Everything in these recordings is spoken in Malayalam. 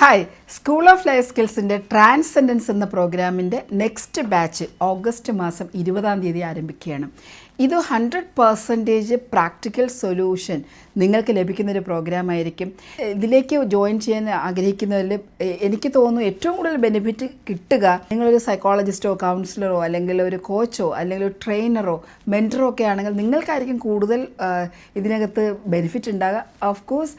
ഹായ്, സ്കൂൾ ഓഫ് ലൈഫ് സ്കിൽസിൻ്റെ ട്രാൻസെൻഡൻസ് എന്ന പ്രോഗ്രാമിൻ്റെ നെക്സ്റ്റ് ബാച്ച് ഓഗസ്റ്റ് മാസം 20 ആരംഭിക്കുകയാണ്. ഇത് 100% പ്രാക്ടിക്കൽ സൊല്യൂഷൻ നിങ്ങൾക്ക് ലഭിക്കുന്നൊരു പ്രോഗ്രാമായിരിക്കും. ഇതിലേക്ക് ജോയിൻ ചെയ്യാൻ ആഗ്രഹിക്കുന്നതിൽ എനിക്ക് തോന്നുന്നു ഏറ്റവും കൂടുതൽ ബെനിഫിറ്റ് കിട്ടുക നിങ്ങളൊരു സൈക്കോളജിസ്റ്റോ കൗൺസിലറോ അല്ലെങ്കിൽ ഒരു കോച്ചോ അല്ലെങ്കിൽ ഒരു ട്രെയിനറോ മെൻറ്ററോ ഒക്കെ ആണെങ്കിൽ നിങ്ങൾക്കായിരിക്കും കൂടുതൽ ഇതിനകത്ത് ബെനിഫിറ്റ് ഉണ്ടാകുക. ഓഫ് കോഴ്സ്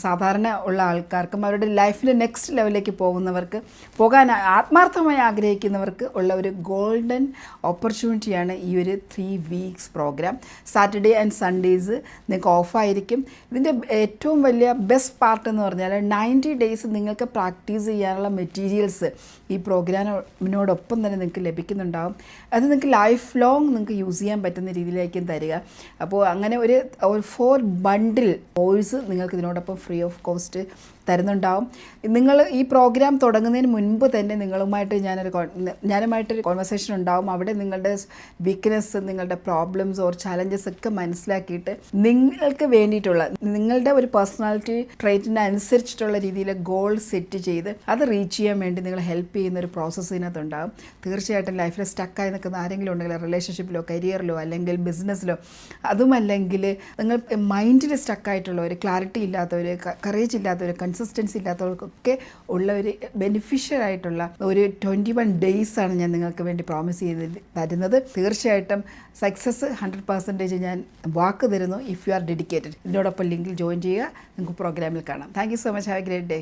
സാധാരണ ഉള്ള ആൾക്കാർക്കും അവരുടെ ലൈഫിൽ നെക്സ്റ്റ് ലെവലിലേക്ക് പോകാൻ ആത്മാർത്ഥമായി ആഗ്രഹിക്കുന്നവർക്ക് ഉള്ള ഒരു ഗോൾഡൻ ഓപ്പർച്യൂണിറ്റിയാണ് ഈ ഒരു 3 weeks programme. Saturday and Sundays നിങ്ങൾക്ക് ഓഫായിരിക്കും. ഇതിൻ്റെ ഏറ്റവും വലിയ ബെസ്റ്റ് പാർട്ട് എന്ന് പറഞ്ഞാൽ 90 ഡേയ്സ് നിങ്ങൾക്ക് പ്രാക്ടീസ് ചെയ്യാനുള്ള മെറ്റീരിയൽസ് ഈ പ്രോഗ്രാമിനോടൊപ്പം തന്നെ നിങ്ങൾക്ക് ലഭിക്കുന്നുണ്ടാകും. അത് നിങ്ങൾക്ക് ലൈഫ് ലോങ് നിങ്ങൾക്ക് യൂസ് ചെയ്യാൻ പറ്റുന്ന രീതിയിലേക്കും തരിക. അപ്പോൾ അങ്ങനെ ഒരു 4 ബണ്ടിൽ കോഴ്സ് നിങ്ങൾക്ക് ഇതിനോടൊപ്പം ഫ്രീ ഓഫ് കോസ്റ്റ് തരുന്നുണ്ടാവും. നിങ്ങൾ ഈ പ്രോഗ്രാം തുടങ്ങുന്നതിന് മുൻപ് തന്നെ ഞാനുമായിട്ടൊരു കോൺവെർസേഷൻ ഉണ്ടാവും. അവിടെ നിങ്ങളുടെ വീക്ക്നെസ്, നിങ്ങളുടെ പ്രോബ്ലംസ് ഓർ ചാലഞ്ചസ് ഒക്കെ മനസ്സിലാക്കിയിട്ട് നിങ്ങൾക്ക് വേണ്ടിയിട്ടുള്ള നിങ്ങളുടെ ഒരു പേഴ്സണാലിറ്റി ട്രേറ്റിന് അനുസരിച്ചിട്ടുള്ള രീതിയിൽ ഗോൾ സെറ്റ് ചെയ്ത് അത് റീച്ച് ചെയ്യാൻ വേണ്ടി നിങ്ങൾ ഹെൽപ്പ് ചെയ്യുന്ന ഒരു പ്രോസസ്സ് ഇതിനകത്തുണ്ടാകും. തീർച്ചയായിട്ടും ലൈഫിൽ സ്റ്റക്കായി നിൽക്കുന്ന ആരെങ്കിലും ഉണ്ടെങ്കിൽ റിലേഷൻഷിപ്പിലോ കരിയറിലോ അല്ലെങ്കിൽ ബിസിനസ്സിലോ, അതുമല്ലെങ്കിൽ നിങ്ങൾ മൈൻഡിൽ സ്റ്റക്കായിട്ടുള്ള ഒരു ക്ലാരിറ്റി ഇല്ലാത്തവർ, കറേജ് ഇല്ലാത്തവർ, കൺസിസ്റ്റൻസി ഇല്ലാത്തവർക്കൊക്കെ ഉള്ള ഒരു ബെനിഫിഷ്യൽ ആയിട്ടുള്ള ഒരു 21 ഡേയ്സാണ് ഞാൻ നിങ്ങൾക്ക് വേണ്ടി പ്രോമിസ് ചെയ്ത് തരുന്നത്. തീർച്ചയായിട്ടും സക്സസ് 100% ഞാൻ വാക്ക് തരുന്നു. If you are dedicated. ഇതിനോടൊപ്പം ലിങ്കിൽ ജോയിൻ ചെയ്യുക. നിങ്ങൾക്ക് പ്രോഗ്രാമിൽ കാണാം. Thank you so much. Have A great day.